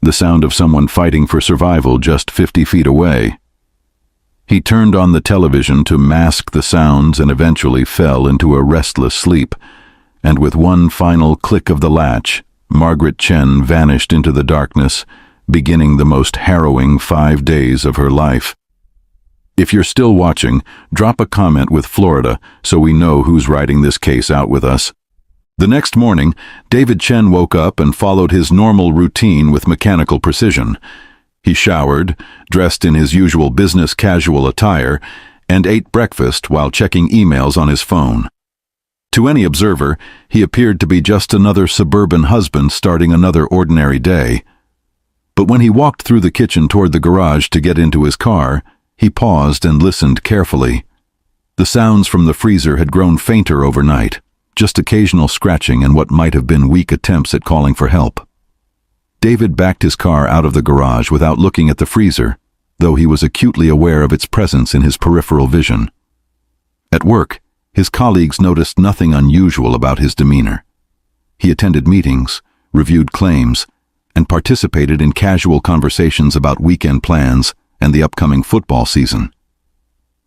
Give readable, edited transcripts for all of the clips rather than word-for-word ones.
the sound of someone fighting for survival just 50 feet away. He turned on the television to mask the sounds and eventually fell into a restless sleep, and with one final click of the latch, Margaret Chen vanished into the darkness, beginning the most harrowing 5 days of her life. If you're still watching, drop a comment with Florida so we know who's writing this case out with us. The next morning, David Chen woke up and followed his normal routine with mechanical precision. He showered, dressed in his usual business casual attire, and ate breakfast while checking emails on his phone. To any observer, he appeared to be just another suburban husband starting another ordinary day. But when he walked through the kitchen toward the garage to get into his car, he paused and listened carefully. The sounds from the freezer had grown fainter overnight, just occasional scratching and what might have been weak attempts at calling for help. David backed his car out of the garage without looking at the freezer, though he was acutely aware of its presence in his peripheral vision. At work, his colleagues noticed nothing unusual about his demeanor. He attended meetings, reviewed claims, and participated in casual conversations about weekend plans and the upcoming football season.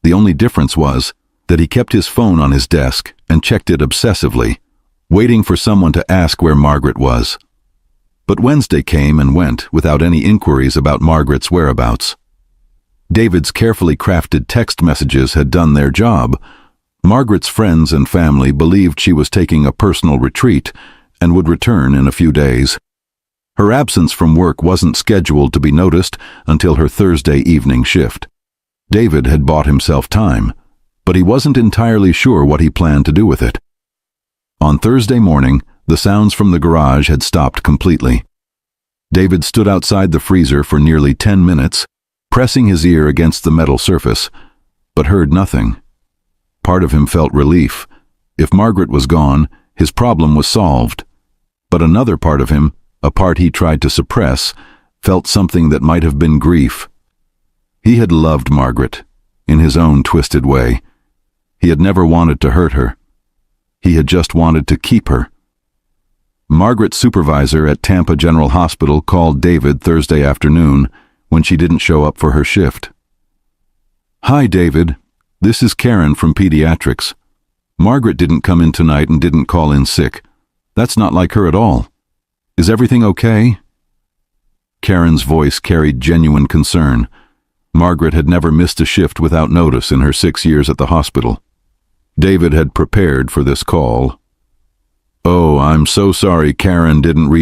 The only difference was that he kept his phone on his desk and checked it obsessively, waiting for someone to ask where Margaret was. But Wednesday came and went without any inquiries about Margaret's whereabouts. David's carefully crafted text messages had done their job. Margaret's friends and family believed she was taking a personal retreat and would return in a few days. Her absence from work wasn't scheduled to be noticed until her Thursday evening shift. David had bought himself time, but he wasn't entirely sure what he planned to do with it. On Thursday morning, the sounds from the garage had stopped completely. David stood outside the freezer for nearly 10 minutes, pressing his ear against the metal surface, but heard nothing. Part of him felt relief. If Margaret was gone, his problem was solved. But another part of him, a part he tried to suppress, felt something that might have been grief. He had loved Margaret, in his own twisted way. He had never wanted to hurt her. He had just wanted to keep her. Margaret's supervisor at Tampa General Hospital called David Thursday afternoon when she didn't show up for her shift. "Hi, David. This is Karen from Pediatrics. Margaret didn't come in tonight and didn't call in sick. That's not like her at all. Is everything okay?" Karen's voice carried genuine concern. Margaret had never missed a shift without notice in her 6 years at the hospital. David had prepared for this call. "Oh, I'm so sorry Karen didn't reach